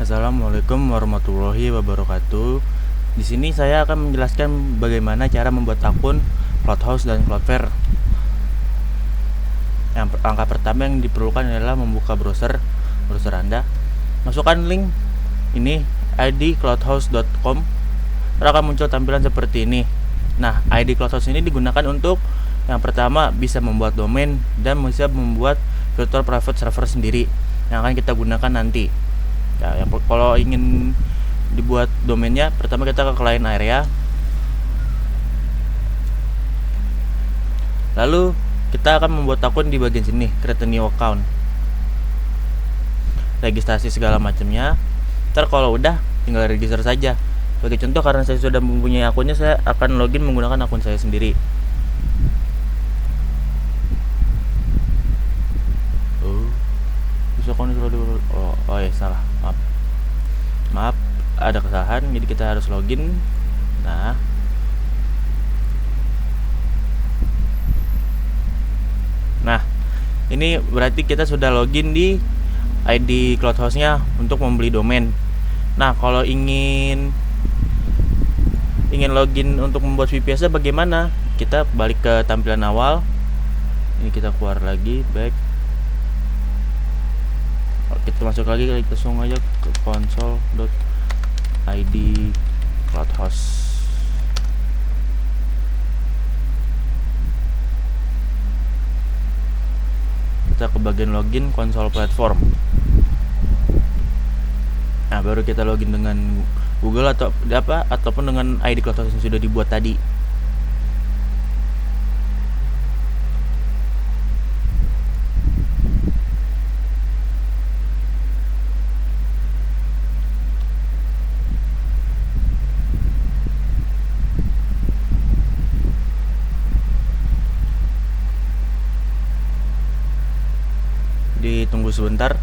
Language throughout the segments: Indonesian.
Assalamualaikum warahmatullahi wabarakatuh. Di sini saya akan menjelaskan bagaimana cara membuat akun Cloudhouse dan Cloudflare. Langkah pertama yang diperlukan adalah membuka browser Anda. Masukkan link ini id.cloudhouse.com. Akan muncul tampilan seperti ini. Nah, ID Cloudhouse ini digunakan untuk yang pertama bisa membuat domain dan bisa membuat virtual private server sendiri yang akan kita gunakan nanti. Ya, kalau ingin dibuat domainnya, pertama kita ke client area, lalu kita akan membuat akun di bagian sini, create a new account, registrasi segala macamnya. Ntar kalau udah tinggal register saja. Sebagai contoh, karena saya sudah mempunyai akunnya, saya akan login menggunakan akun saya sendiri. Salah, maaf, ada kesalahan, jadi kita harus login. Nah, ini berarti kita sudah login di ID Cloudhouse-nya untuk membeli domain. Nah, kalau ingin login untuk membuat VPS-nya bagaimana? Kita balik ke tampilan awal. Ini kita keluar lagi, back. Kita masuk lagi, langsung aja ke console.id Cloudhouse. Kita ke bagian login console platform. Nah, baru kita login dengan Google ataupun dengan ID Cloudhouse yang sudah dibuat tadi. Ditunggu sebentar.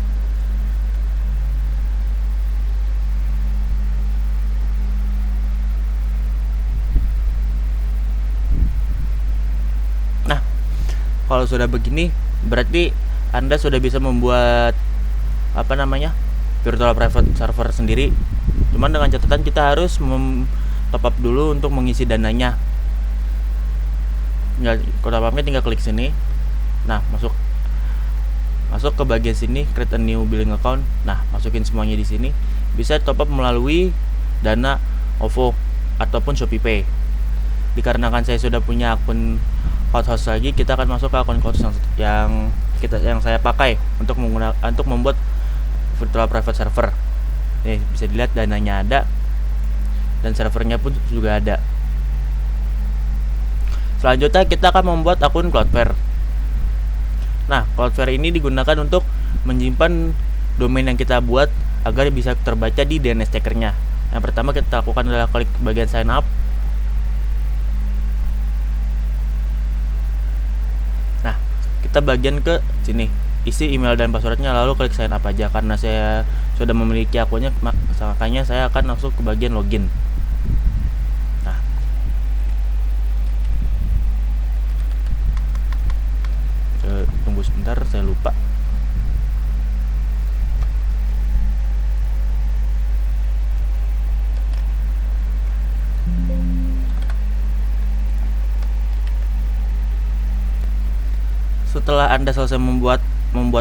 Nah, kalau sudah begini berarti Anda sudah bisa membuat virtual private server sendiri. Cuman dengan catatan kita harus top up dulu untuk mengisi dananya. Top upnya tinggal klik sini. Nah, masuk ke bagian sini, create a new billing account. Nah, masukin semuanya di sini. Bisa top up melalui Dana, OVO ataupun ShopeePay. Dikarenakan saya sudah punya akun Cloudhouse lagi, kita akan masuk ke akun Cloudhouse yang saya pakai untuk membuat virtual private server. Nih, bisa dilihat dananya ada dan servernya pun juga ada. Selanjutnya kita akan membuat akun Cloudflare. Nah, Cloudflare ini digunakan untuk menyimpan domain yang kita buat agar bisa terbaca di DNS checkernya. Yang pertama kita lakukan adalah klik bagian sign up. Nah, kita bagian ke sini, isi email dan passwordnya, lalu klik sign up aja. Karena saya sudah memiliki akunnya, makanya saya akan langsung ke bagian login. Tunggu sebentar, saya lupa. Setelah Anda selesai membuat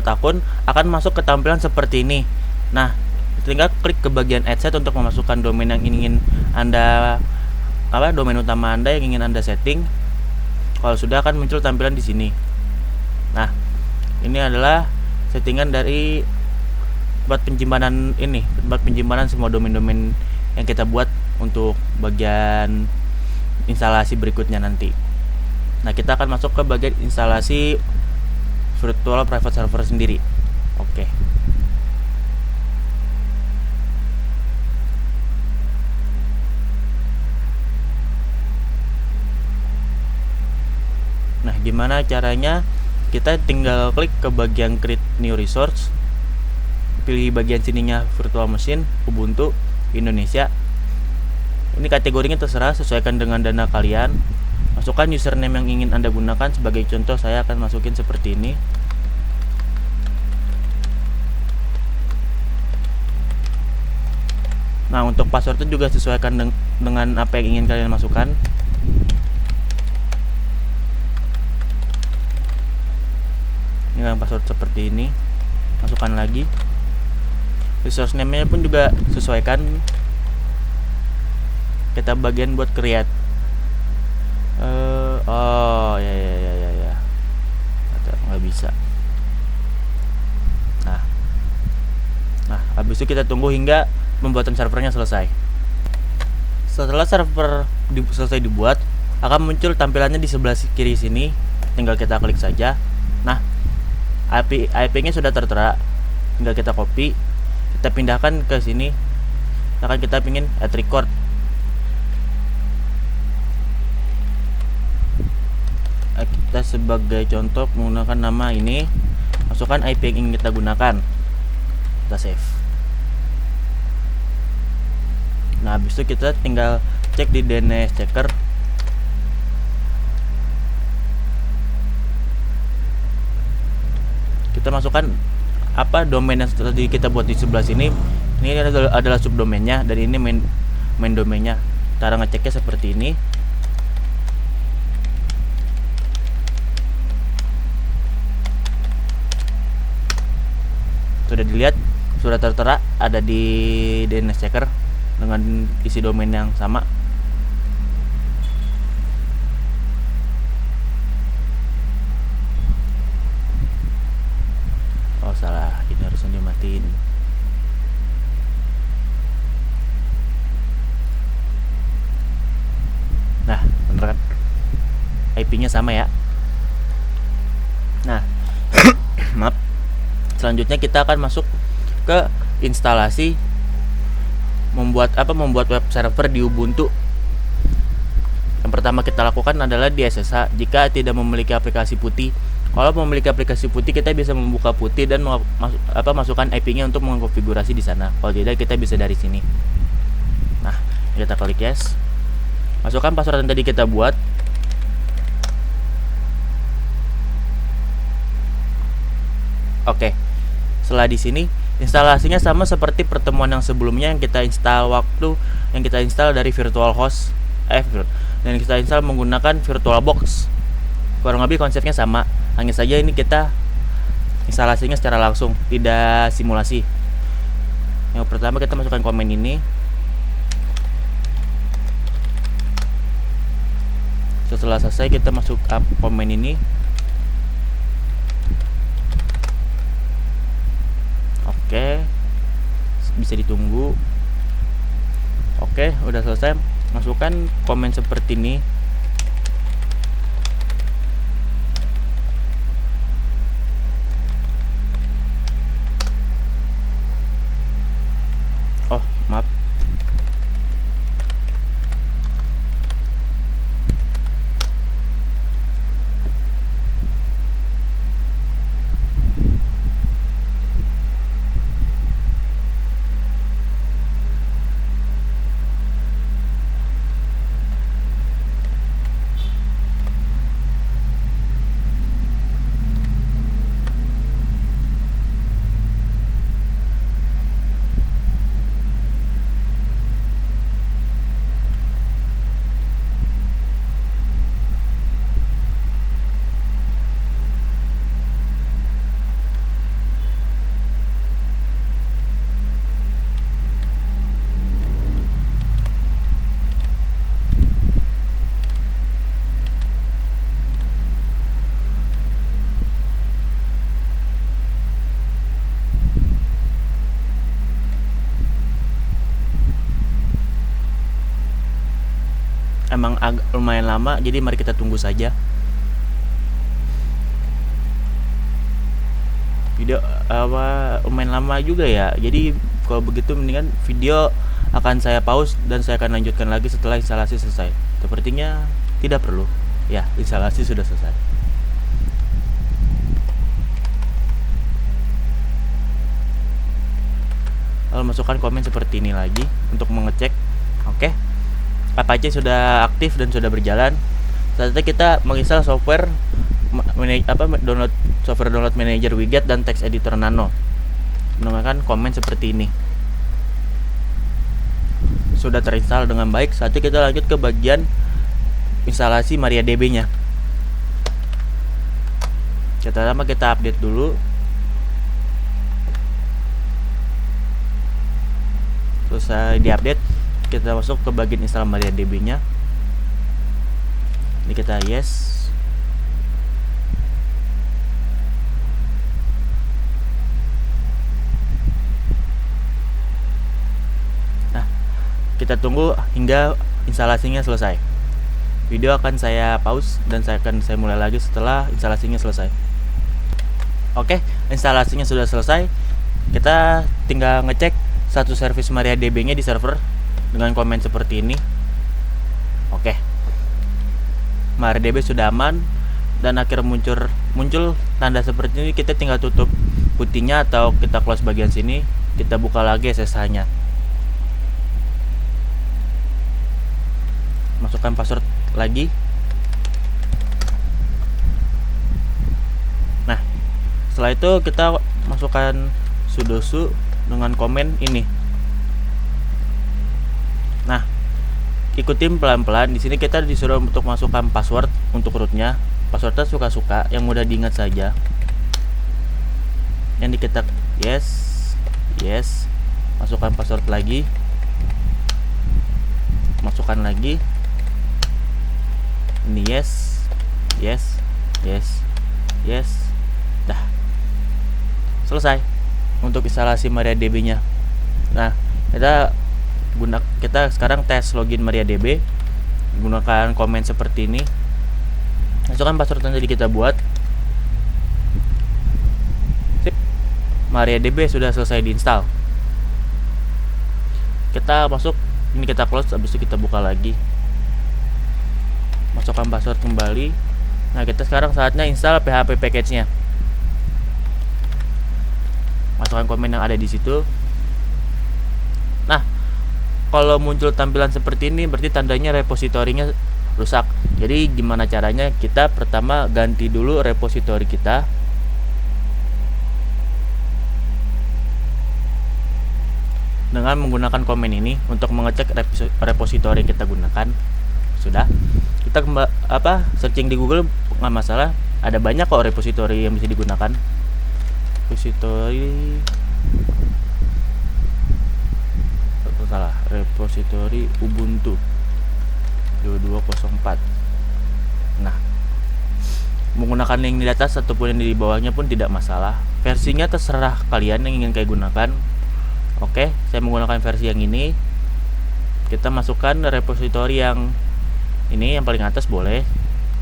akun, akan masuk ke tampilan seperti ini. Nah, tinggal klik ke bagian add set untuk memasukkan domain yang ingin Anda domain utama Anda yang ingin Anda setting. Kalau sudah, akan muncul tampilan di sini. Nah, ini adalah settingan dari tempat penyimpanan semua domain-domain yang kita buat untuk bagian instalasi berikutnya nanti. Nah, kita akan masuk ke bagian instalasi virtual private server sendiri. Oke. Nah, gimana caranya? Kita tinggal klik ke bagian create new resource, pilih bagian sininya virtual machine, Ubuntu, Indonesia. Ini kategorinya terserah, sesuaikan dengan dana kalian. Masukkan username yang ingin Anda gunakan. Sebagai contoh, saya akan masukin seperti ini. Nah, untuk password itu juga sesuaikan dengan apa yang ingin kalian masukkan. Ini kan password seperti ini. Masukkan lagi. Resource name-nya pun juga sesuaikan. Kita bagian buat create. Oh ya. Nggak bisa. Nah, habis itu kita tunggu hingga pembuatan servernya selesai. Setelah server selesai dibuat, akan muncul tampilannya di sebelah kiri sini. Tinggal kita klik saja. Nah, IP-nya sudah tertera. Tinggal kita copy, kita pindahkan ke sini. Misalkan kita pingin add record. Kita sebagai contoh menggunakan nama ini, masukkan IP yang ingin kita gunakan, kita save. Nah, habis itu kita tinggal cek di DNS checker. Kita masukkan apa domain yang tadi kita buat di sebelah sini. Ini adalah subdomainnya dan ini main domainnya. Cara ngeceknya seperti ini. Sudah dilihat, sudah tertera ada di DNS checker dengan isi domain yang sama. Oh salah, ini harusnya dimatiin. Nah, bener kan? IP-nya sama ya. Nah, maaf. Selanjutnya kita akan masuk ke instalasi membuat web server di Ubuntu. Yang pertama kita lakukan adalah di SSH jika tidak memiliki aplikasi putih. Kalau memiliki aplikasi putih, kita bisa membuka putih dan masukkan IP-nya untuk mengkonfigurasi di sana. Kalau tidak, kita bisa dari sini. Nah, kita klik yes. Masukkan password yang tadi kita buat. Oke. Setelah di sini, instalasinya sama seperti pertemuan yang sebelumnya yang kita install dari VirtualHost dan kita install menggunakan VirtualBox. Kurang lebih konsepnya sama, hanya saja ini kita instalasinya secara langsung, tidak simulasi. Yang pertama kita masukkan komen ini. Setelah selesai kita masuk komen ini. Oke, bisa ditunggu. Oke, udah selesai. Masukkan komen seperti ini. Oh, maaf. Emang lumayan lama, jadi mari kita tunggu saja. Video lumayan lama juga ya. Jadi kalau begitu mendingan video akan saya pause dan saya akan lanjutkan lagi setelah instalasi selesai. Sepertinya tidak perlu. Ya, instalasi sudah selesai. Lalu masukkan komen seperti ini lagi untuk mengecek. Oke. Apa aja sudah aktif dan sudah berjalan. Saatnya kita menginstal software download manager widget dan text editor nano menggunakan komen seperti ini. sudah terinstall dengan baik, saatnya kita lanjut ke bagian instalasi MariaDB nya. Pertama kita update dulu. Selesai diupdate, kita masuk ke bagian install MariaDB nya. Ini kita yes. Nah, kita tunggu hingga instalasinya selesai. Video akan saya pause dan saya mulai lagi setelah instalasinya selesai. Oke, instalasinya sudah selesai. Kita tinggal ngecek satu service MariaDB-nya di server dengan komen seperti ini. Oke, MariaDB sudah aman dan akhirnya muncul tanda seperti ini. Kita tinggal tutup putihnya atau kita close bagian sini. Kita buka lagi SSH-nya. Masukkan password lagi. Nah, setelah itu kita masukkan sudoku dengan komen ini. Nah, ikutin pelan-pelan. Di sini kita disuruh untuk masukkan password untuk rootnya. Passwordnya suka-suka, yang mudah diingat saja. Yang kita yes. Masukkan password lagi. Masukkan lagi. Ini yes. Dah. Selesai untuk instalasi MariaDB-nya. Nah, kita sekarang tes login MariaDB menggunakan komen seperti ini. Masukkan password yang tadi kita buat. Sip. MariaDB sudah selesai diinstal. Kita masuk, ini kita close, habis itu kita buka lagi. Masukkan password kembali. Nah, kita sekarang saatnya install PHP package-nya. Masukkan komen yang ada di situ. Nah, kalau muncul tampilan seperti ini berarti tandanya repositorinya rusak. Jadi gimana caranya? Kita pertama ganti dulu repositori kita. Dengan menggunakan komen ini untuk mengecek repositori yang kita gunakan. Sudah. Kita searching di Google nggak masalah. Ada banyak kok repositori yang bisa digunakan. Repositori Ubuntu 2204. Nah, menggunakan link di atas ataupun yang di bawahnya pun tidak masalah. Versinya terserah kalian yang ingin kayak gunakan. Oke, saya menggunakan versi yang ini. Kita masukkan repositori yang ini, yang paling atas boleh,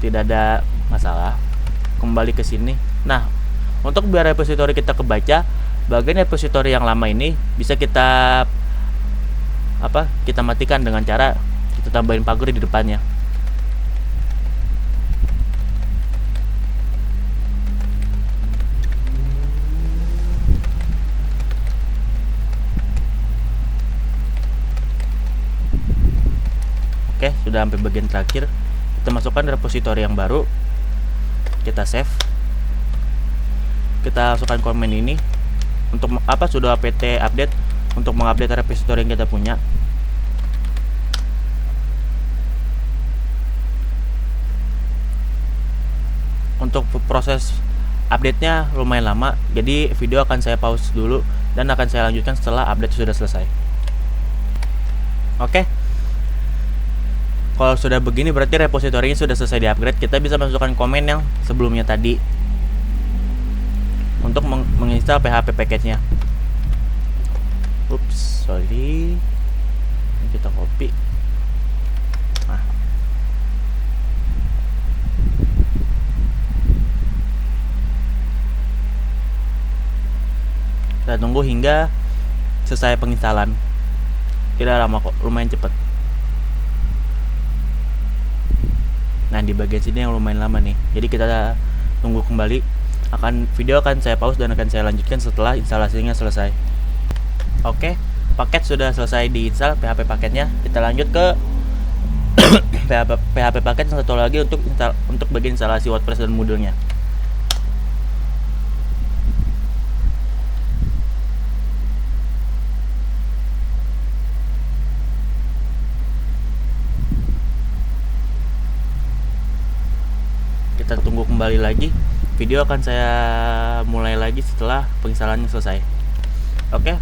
tidak ada masalah. Kembali ke sini. Nah, untuk biar repositori kita kebaca, bagian repositori yang lama ini bisa kita matikan dengan cara kita tambahin pagar di depannya. Oke, sudah sampai bagian terakhir. Kita masukkan repositori yang baru. Kita save. Kita masukkan komen ini untuk sudah apt update untuk mengupdate repositori yang kita punya. Untuk proses update-nya lumayan lama, jadi video akan saya pause dulu dan akan saya lanjutkan setelah update sudah selesai. Oke. Kalau sudah begini berarti repositorinya sudah selesai di-upgrade. Kita bisa masukkan komen yang sebelumnya tadi untuk menginstal PHP package-nya. Ups, sorry. Ini kita copy. Nah. Kita tunggu hingga selesai penginstalan. Tidak lama kok, lumayan cepat. Nah, di bagian sini yang lumayan lama nih. Jadi kita tunggu kembali. Video akan saya pause dan akan saya lanjutkan setelah instalasinya selesai. Oke, paket sudah selesai diinstal, PHP paketnya. Kita lanjut ke PHP paket yang satu lagi untuk bagian instalasi WordPress dan Moodle-nya. kembali lagi. Video akan saya mulai lagi setelah penginstalannya selesai. Oke,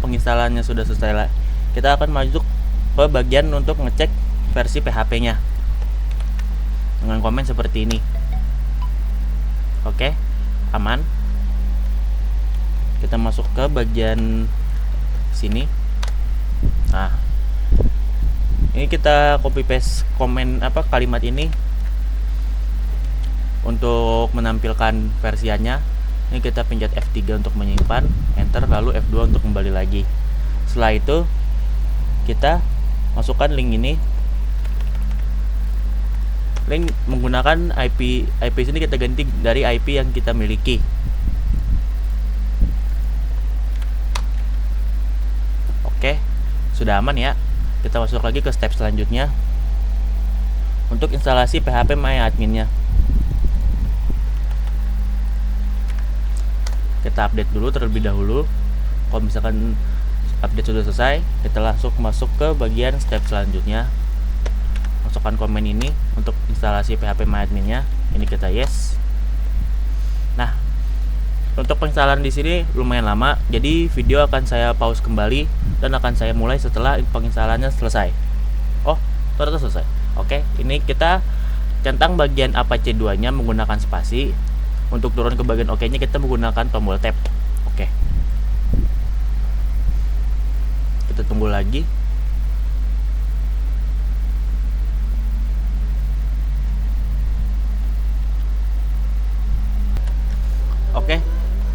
penginstalannya sudah selesai lah. Kita akan masuk ke bagian untuk ngecek versi PHP-nya dengan komen seperti ini. Oke, aman. Kita masuk ke bagian sini. Nah, ini kita copy paste komen kalimat ini untuk menampilkan versiannya. Ini kita pencet F3 untuk menyimpan, enter, lalu F2 untuk kembali lagi. Setelah itu kita masukkan link ini. Link menggunakan IP sini kita ganti dari IP yang kita miliki. Oke, sudah aman ya. Kita masuk lagi ke step selanjutnya untuk instalasi PHP MyAdmin-nya. Kita update dulu terlebih dahulu. Kalau misalkan update sudah selesai, kita langsung masuk ke bagian step selanjutnya. Masukkan komen ini untuk instalasi PHP MyAdmin-nya. Ini kita yes. Nah, untuk penginstalan di sini lumayan lama, jadi video akan saya pause kembali dan akan saya mulai setelah penginstalannya selesai. Oh, ternyata selesai. Oke, ini kita centang bagian Apache 2-nya menggunakan spasi. Untuk turun ke bagian OK-nya kita menggunakan tombol tab. Oke. Kita tunggu lagi. Oke.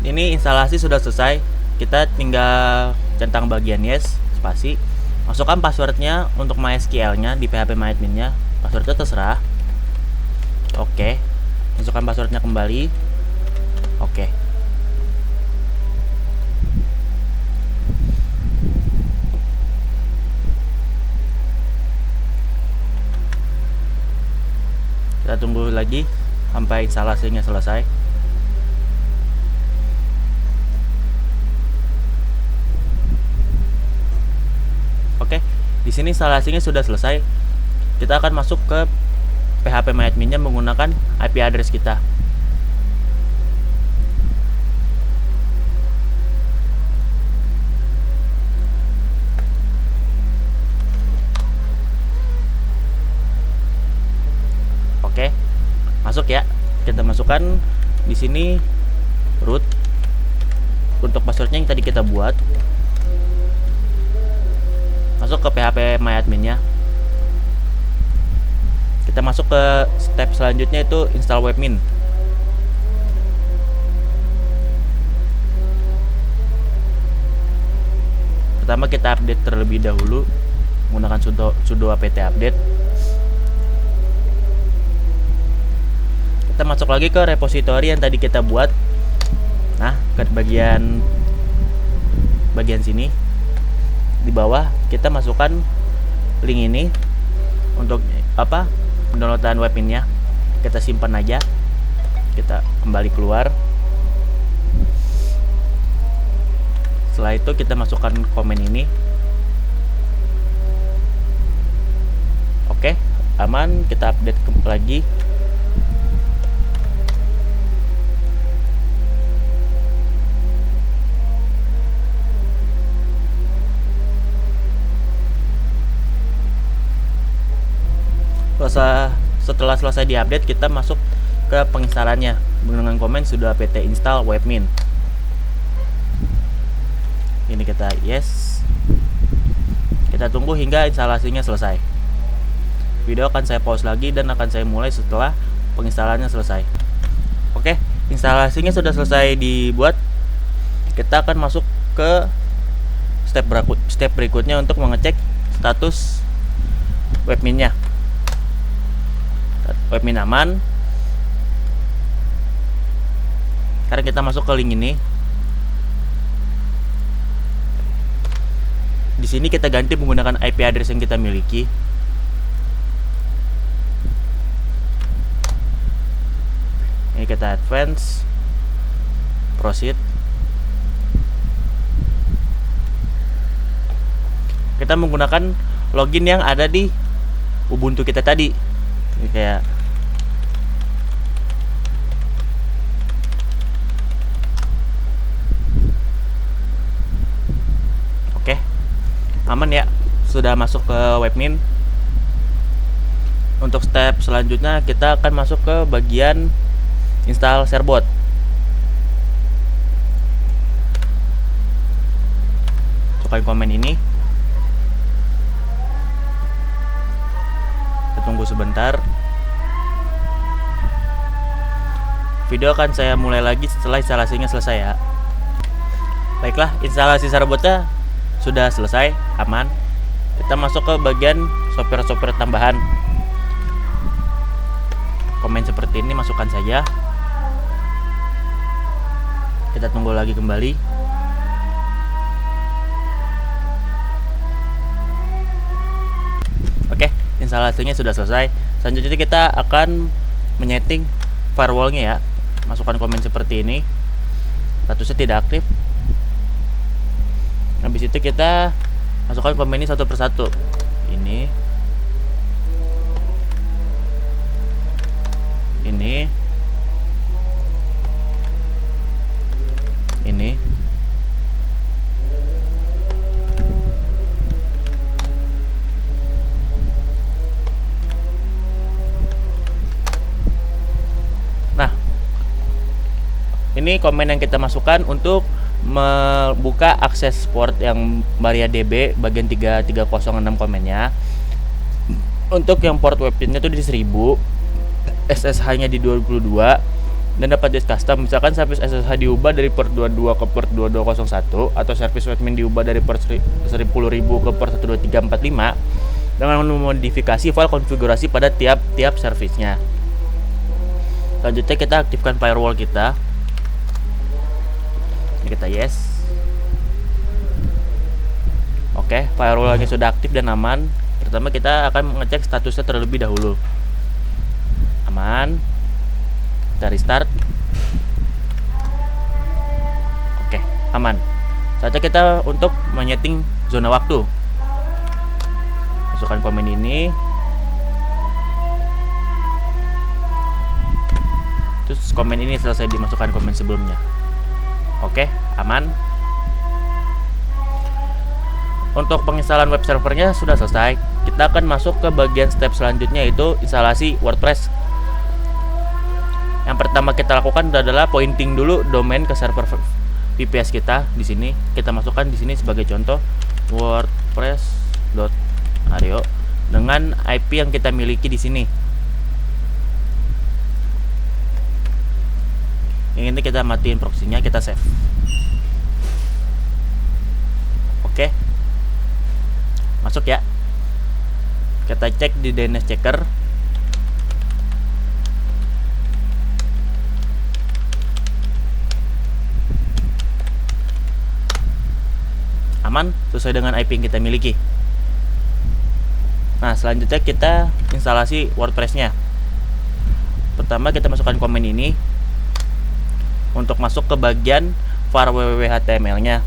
Ini instalasi sudah selesai. Kita tinggal centang bagian yes, spasi. Masukkan passwordnya untuk MySQL-nya di PHP MyAdmin-nya. Passwordnya terserah. Oke. Masukkan passwordnya kembali. Oke. Kita tunggu lagi sampai instalasinya selesai. Oke, di sini instalasinya sudah selesai. Kita akan masuk ke PHP MyAdmin-nya menggunakan IP address kita. Oke, masuk ya. Kita masukkan di sini root untuk passwordnya yang tadi kita buat. Masuk ke PHP MyAdmin-nya. Kita masuk ke step selanjutnya, itu install webmin. Pertama kita update terlebih dahulu menggunakan sudo apt update. Kita masuk lagi ke repository yang tadi kita buat. Nah, ke bagian sini di bawah kita masukkan link ini untuk pendownloadan webminnya. Kita simpan aja. Kita kembali keluar. Setelah itu kita masukkan komen ini. Oke, aman. Kita update lagi. Setelah selesai diupdate, kita masuk ke penginstalannya dengan komen sudo apt install webmin. Ini kita yes. Kita tunggu hingga instalasinya selesai. Video akan saya pause lagi dan akan saya mulai setelah penginstalannya selesai. Oke, instalasinya sudah selesai dibuat. Kita akan masuk ke step berikutnya untuk mengecek status webminnya. Webmin aman. Sekarang kita masuk ke link ini. Di sini kita ganti menggunakan IP address yang kita miliki. Ini kita advance, proceed. Kita menggunakan login yang ada di Ubuntu kita tadi. Ini kayak aman ya, sudah masuk ke webmin. Untuk step selanjutnya kita akan masuk ke bagian install Sharebot. Masukkan komen ini, kita tunggu sebentar. Video akan saya mulai lagi setelah instalasinya selesai ya. Baiklah, instalasi Sharebotnya sudah selesai, aman. Kita masuk ke bagian software-software tambahan. Komen seperti ini masukkan saja. Kita tunggu lagi kembali. Oke, instalasinya sudah selesai. Selanjutnya kita akan menyeting firewallnya ya. Masukkan komen seperti ini. Statusnya tidak aktif. Habis itu kita masukkan komen ini satu persatu. Ini ini nah, ini komen yang kita masukkan untuk membuka akses port yang MariaDB bagian 3306 komennya. Untuk yang port webnya itu di 1000, SSH nya di 22, dan dapat disk custom. Misalkan service SSH diubah dari port 22 ke port 2201, atau service webmin diubah dari port 10.000 ke port 12345, dengan memodifikasi file konfigurasi pada tiap servicenya. Selanjutnya kita aktifkan firewall kita. Kita yes. Oke, firewallnya sudah aktif dan aman. Pertama kita akan mengecek statusnya terlebih dahulu. Aman. Kita restart. Oke, aman. Saatnya kita untuk menyeting zona waktu. Masukkan komen ini. Terus komen ini selesai dimasukkan komen sebelumnya. Oke, aman. Untuk penginstalan web servernya sudah selesai. Kita akan masuk ke bagian step selanjutnya, yaitu instalasi WordPress. Yang pertama kita lakukan adalah pointing dulu domain ke server VPS kita. Di sini kita masukkan di sini sebagai contoh wordpress.io dengan IP yang kita miliki di sini. Yang ini kita matiin proxy-nya, kita save. Oke. Masuk ya. Kita cek di DNS checker. Aman, sesuai dengan IP yang kita miliki. Nah, selanjutnya kita instalasi WordPress-nya. Pertama kita masukkan komen ini untuk masuk ke bagian var www.html-nya.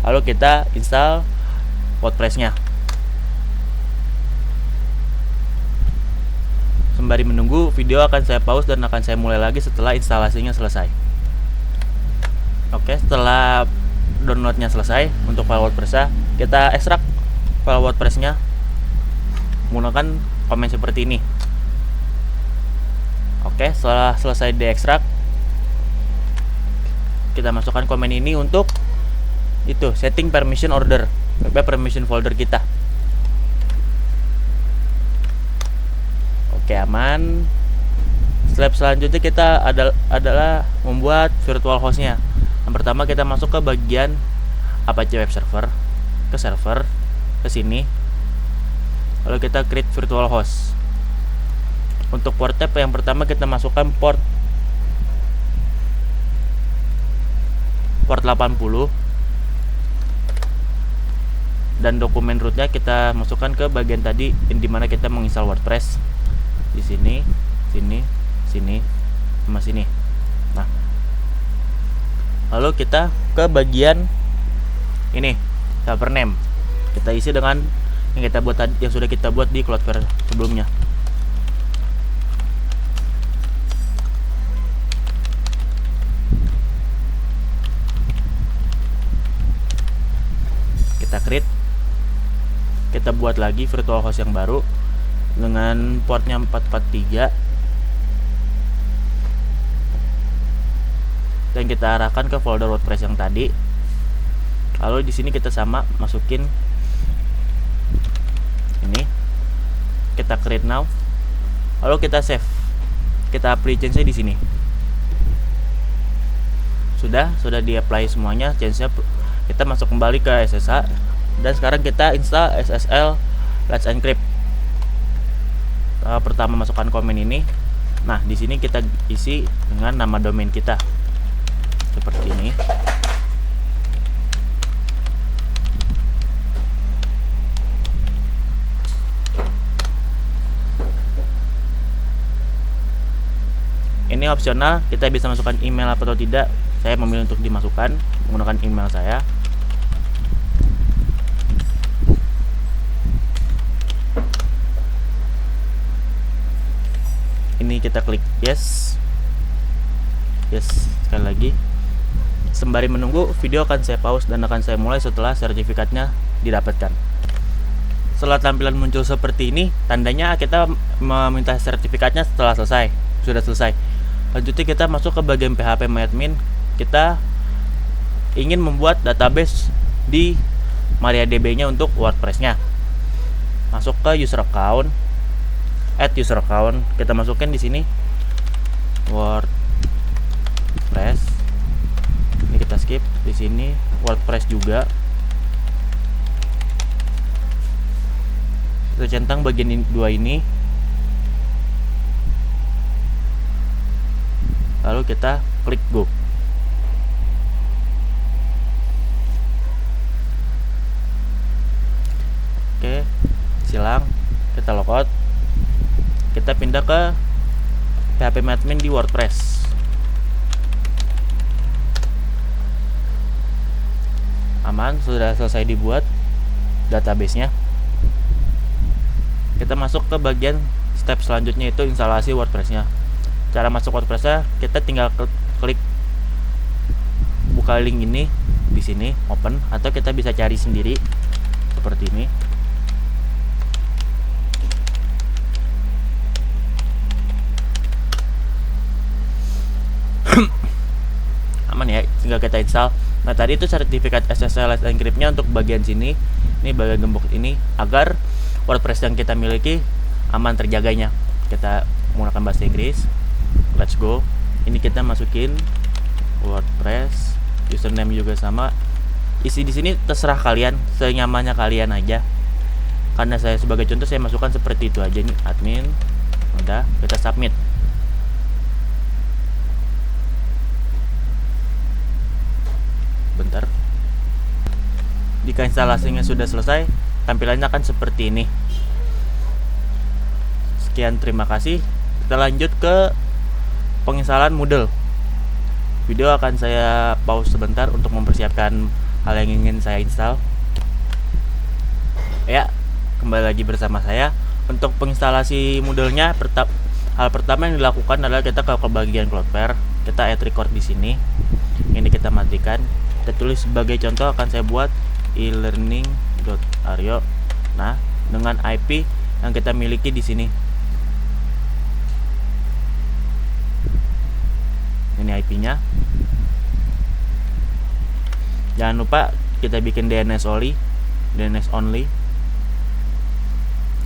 Lalu kita install WordPress-nya. Sembari menunggu, video akan saya pause dan akan saya mulai lagi setelah instalasinya selesai. Oke, setelah downloadnya selesai untuk file WordPress-nya, kita ekstrak file WordPress-nya menggunakan komen seperti ini. Oke, setelah selesai diekstrak, kita masukkan komen ini untuk itu setting permission order, permission folder kita. Oke, aman. Step selanjutnya kita adalah membuat virtual hostnya. Yang pertama kita masuk ke bagian Apache Web Server, ke server, ke sini. Lalu kita create virtual host. Untuk port tab yang pertama kita masukkan port 80 dan dokumen rootnya kita masukkan ke bagian tadi di mana kita menginstal WordPress. Di sini, sini, sama sini. Nah, lalu kita ke bagian ini server name. Kita isi dengan yang kita buat tadi, yang sudah kita buat di Cloudflare sebelumnya. Kita create. kita buat lagi virtual host yang baru dengan portnya 443 dan kita arahkan ke folder WordPress yang tadi. Lalu di sini kita sama masukin ini, kita create now, lalu kita save, kita apply change-nya di sini. Sudah di apply semuanya change-nya. Kita masuk kembali ke SSH dan sekarang kita install SSL Let's Encrypt. Pertama masukkan komen ini. Nah, di sini kita isi dengan nama domain kita seperti ini. Ini opsional, kita bisa masukkan email atau tidak. Saya memilih untuk dimasukkan menggunakan email saya. Ini kita klik yes. Sekali lagi. Sembari menunggu, video akan saya pause dan akan saya mulai setelah sertifikatnya didapatkan. Setelah tampilan muncul seperti ini, tandanya kita meminta sertifikatnya setelah selesai. Sudah selesai. Lanjutnya kita masuk ke bagian phpMyAdmin. Kita ingin membuat database di MariaDB-nya untuk WordPress-nya. Masuk ke user account, add user account. Kita masukkan di sini WordPress. Ini kita skip di sini WordPress juga. Kita centang bagian dua ini. Lalu kita klik go. Oke, silang. Kita logout. Kita pindah ke phpMyAdmin di WordPress. Aman, sudah selesai dibuat database-nya. Kita masuk ke bagian step selanjutnya, itu instalasi WordPress-nya. Cara masuk WordPress-nya, kita tinggal klik buka link ini di sini, open, atau kita bisa cari sendiri seperti ini. Aman ya, tinggal kita install. Nah, tadi itu sertifikat SSL Let's Encrypt-nya untuk bagian sini. Ini bagian gembok ini agar WordPress yang kita miliki aman terjaganya. Kita menggunakan bahasa Inggris. Let's go. Ini kita masukin WordPress, username juga sama. Isi di sini terserah kalian, senyamannya kalian aja. Karena saya sebagai contoh saya masukkan seperti itu aja nih, admin. Udah, kita submit. Bentar. Jika instalasinya sudah selesai, tampilannya akan seperti ini. Sekian, terima kasih. Kita lanjut ke penginstalan Moodle. Video akan saya pause sebentar untuk mempersiapkan hal yang ingin saya install. Ya, kembali lagi bersama saya. Untuk penginstalasi Moodle-nya, hal pertama yang dilakukan adalah kita ke bagian Cloudflare. Kita add record di sini. Ini kita matikan. Kita tulis sebagai contoh akan saya buat e-learning.aryo. Nah, dengan IP yang kita miliki di sini. Ini IP-nya. Jangan lupa kita bikin DNS only.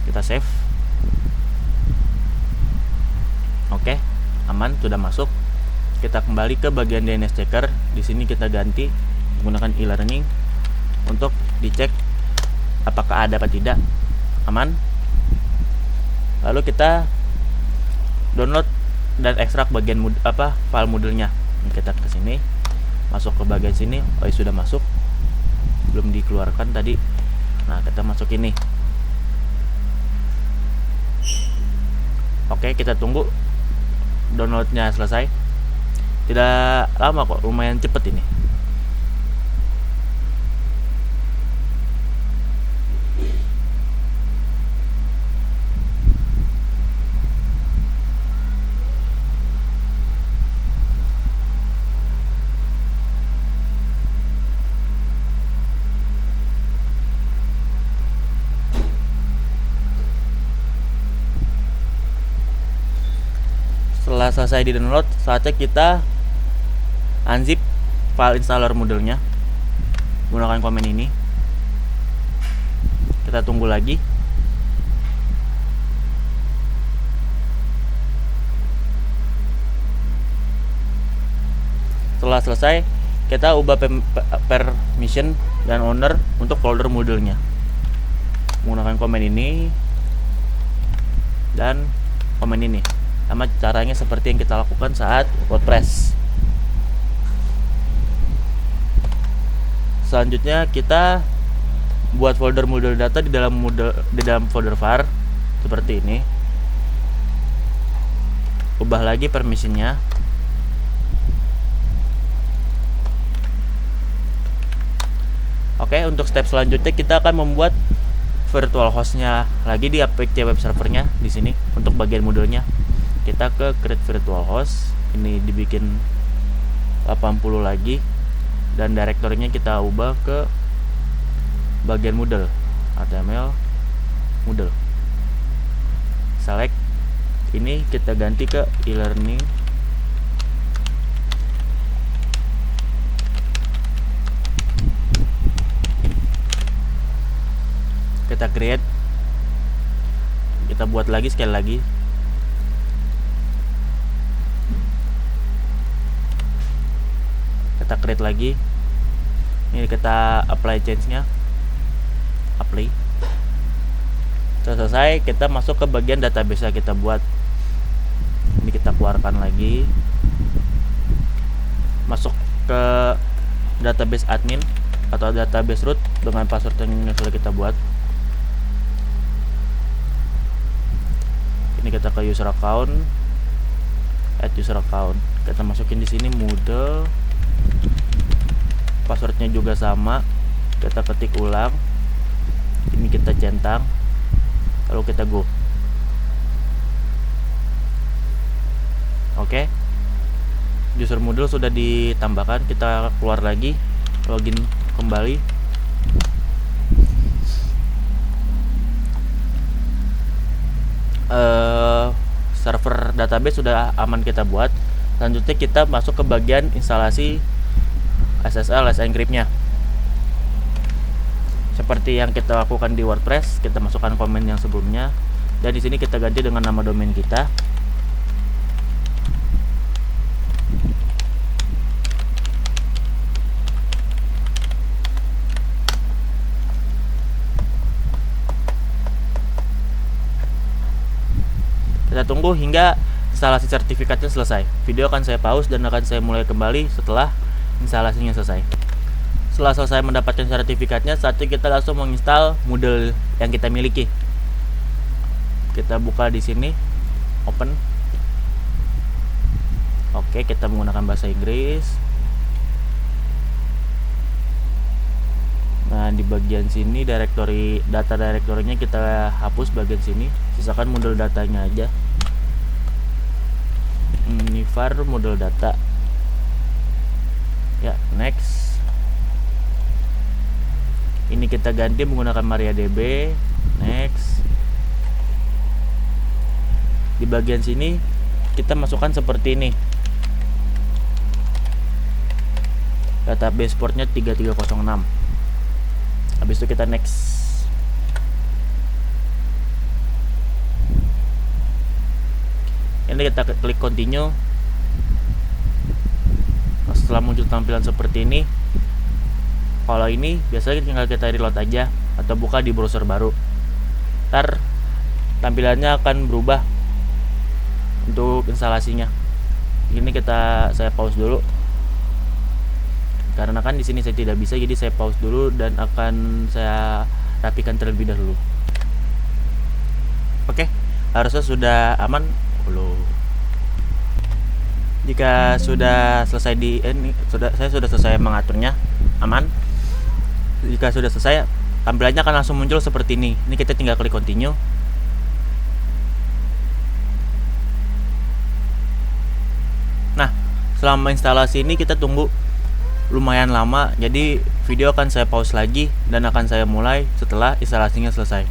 Kita save. Oke, aman, sudah masuk. Kita kembali ke bagian DNS checker. Di sini kita ganti menggunakan e-learning untuk dicek apakah ada atau tidak. Aman. Lalu kita download dan ekstrak bagian file Moodle-nya. Kita ke sini, masuk ke bagian sini. Oh, sudah masuk. Belum dikeluarkan tadi. Nah, kita masuk ini. Oke, kita tunggu downloadnya selesai. Tidak lama kok, lumayan cepet ini. Setelah selesai di download, saatnya kita unzip file installer moodle-nya menggunakan komen ini. Kita tunggu lagi. Setelah selesai, kita ubah permission dan owner untuk folder moodle-nya menggunakan komen ini dan komen ini. Sama caranya seperti yang kita lakukan saat WordPress. Selanjutnya kita buat folder Moodle data di dalam folder var seperti ini. Ubah lagi permissionnya. Oke, untuk step selanjutnya kita akan membuat virtual hostnya lagi di apt web servernya di sini untuk bagian Moodle-nya. Kita ke create virtual host, ini dibikin 80 lagi dan direktorinya kita ubah ke bagian Moodle, HTML Moodle. Select ini kita ganti ke e-learning. Kita create, kita buat lagi sekali lagi. Kita create lagi. Ini kita apply change-nya. Apply. Setelah selesai, kita masuk ke bagian database yang kita buat. Ini kita keluarkan lagi. Masuk ke database admin atau database root dengan password yang sudah kita buat. Ini kita ke user account, add user account. Kita masukin di sini Moodle. Passwordnya juga sama. Kita ketik ulang. Ini kita centang. Lalu kita go. Oke. User Moodle sudah ditambahkan. Kita keluar lagi, login kembali. Server database sudah aman kita buat. Selanjutnya kita masuk ke bagian instalasi SSL encrypt-nya. Seperti yang kita lakukan di WordPress, kita masukkan komen yang sebelumnya dan di sini kita ganti dengan nama domain kita. Kita tunggu hingga instalasi sertifikatnya selesai. Video akan saya pause dan akan saya mulai kembali setelah instalasinya selesai. Setelah selesai mendapatkan sertifikatnya, saatnya kita langsung menginstal Moodle yang kita miliki. Kita buka di sini, open. Oke, kita menggunakan bahasa Inggris. Nah, di bagian sini data direktorinya kita hapus bagian sini, sisakan Moodle datanya aja. Ini var Moodle data. Ya, next. Ini kita ganti menggunakan MariaDB. Next. Di bagian sini kita masukkan seperti ini. Database portnya 3306. Habis itu kita next. Ini kita klik continue. Setelah muncul tampilan seperti ini, kalau ini biasanya tinggal kita reload aja atau buka di browser baru. Ntar tampilannya akan berubah untuk instalasinya. Ini saya pause dulu karena kan di sini saya tidak bisa, jadi saya pause dulu dan akan saya rapikan terlebih dahulu. Oke, harusnya sudah aman. Jika sudah selesai saya sudah selesai mengaturnya, aman. Jika sudah selesai, tampilannya akan langsung muncul seperti ini. Ini kita tinggal klik continue. Nah, selama instalasi ini kita tunggu lumayan lama, jadi video akan saya pause lagi dan akan saya mulai setelah instalasinya selesai.